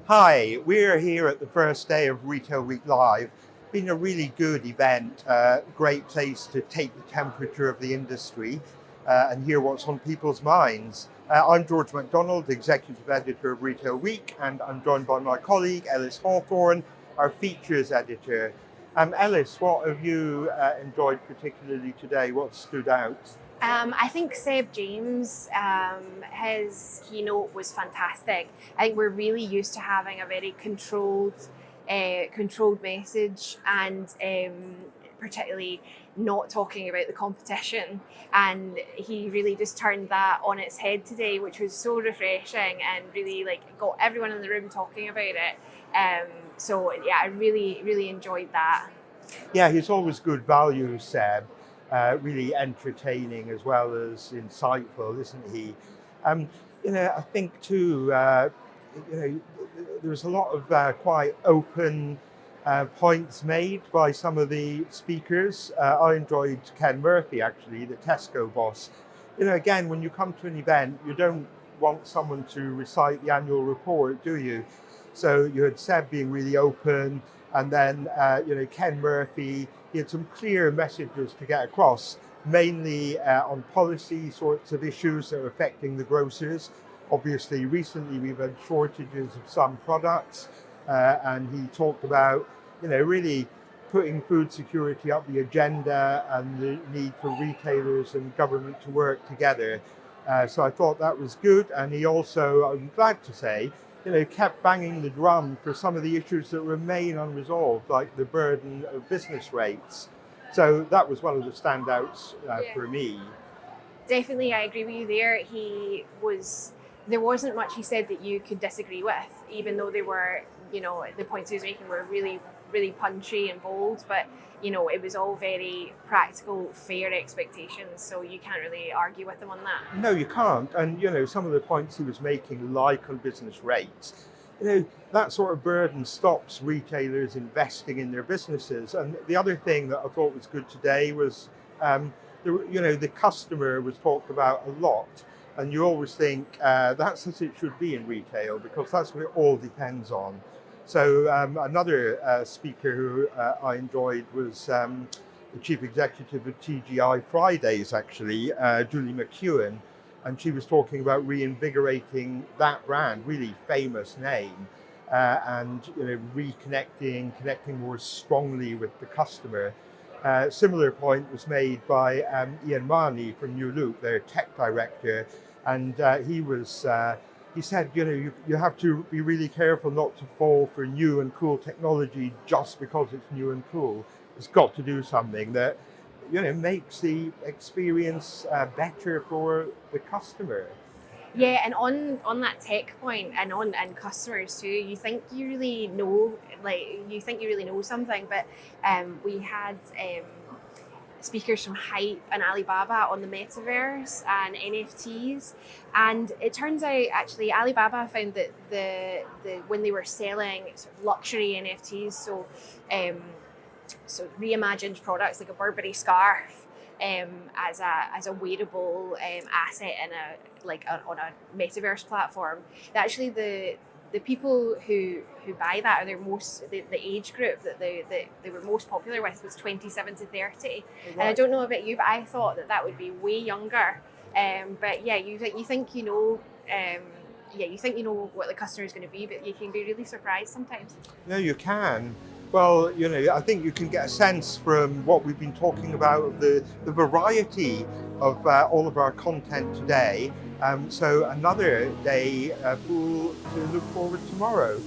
Hi, we're here at the first day of Retail Week Live. Been a really good event, great place to take the temperature of the industry and hear what's on people's minds. I'm George MacDonald, Executive Editor of Retail Week, and I'm joined by my colleague Ellis Hawthorne, our Features Editor. Ellis, what have you enjoyed particularly today? What stood out? I think Seb James, his keynote was fantastic. I think we're really used to having a very controlled message, and particularly not talking about the competition. And he really just turned that on its head today, which was so refreshing and really got everyone in the room talking about it. So yeah, I really enjoyed that. Yeah, he's always good value, Seb. Really entertaining as well as insightful, isn't he? Um, I think too, there was a lot of quite open points made by some of the speakers. I enjoyed Ken Murphy, actually, the Tesco boss. Again, when you come to an event, you don't want someone to recite the annual report, do you? So you had Seb being really open, and then Ken Murphy. He had some clear messages to get across, mainly on policy sorts of issues that are affecting the grocers. Obviously, recently we've had shortages of some products, and he talked about, really putting food security up the agenda and the need for retailers and government to work together. So I thought that was good, and he also, I'm glad to say, kept banging the drum for some of the issues that remain unresolved, like the burden of business rates. So that was one of the standouts Yeah. for me. Definitely, I agree with you there. There wasn't much he said that you could disagree with, even though they were, the points he was making were really punchy and bold, but, it was all very practical, fair expectations. So you can't really argue with him on that. No, you can't. And, some of the points he was making, like on business rates, that sort of burden stops retailers investing in their businesses. And the other thing that I thought was good today was, the customer was talked about a lot. And you always think that's as it should be in retail, because that's what it all depends on. So another speaker who I enjoyed was the chief executive of TGI Fridays, actually, Julie McEwen, and she was talking about reinvigorating that brand, really famous name, and connecting more strongly with the customer. Similar point was made by Ian Marnie from New Look, their tech director, and he said, you have to be really careful not to fall for new and cool technology just because it's new and cool. It's got to do something that, makes the experience better for the customer. Yeah, and on that tech point and customers too, you think you really know something, but we had speakers from Hype and Alibaba on the metaverse and NFTs, and it turns out actually Alibaba found that the when they were selling sort of luxury NFTs, so reimagined products like a Burberry scarf, as a wearable asset on a metaverse platform, that actually the people who buy that are the age group that they were most popular with was 27 to 30. Right. And I don't know about you, but I thought that would be way younger. But yeah, you think what the customer is going to be, but you can be really surprised sometimes. No, you can. Well, I think you can get a sense from what we've been talking about, the variety of all of our content today. So another day to look forward tomorrow.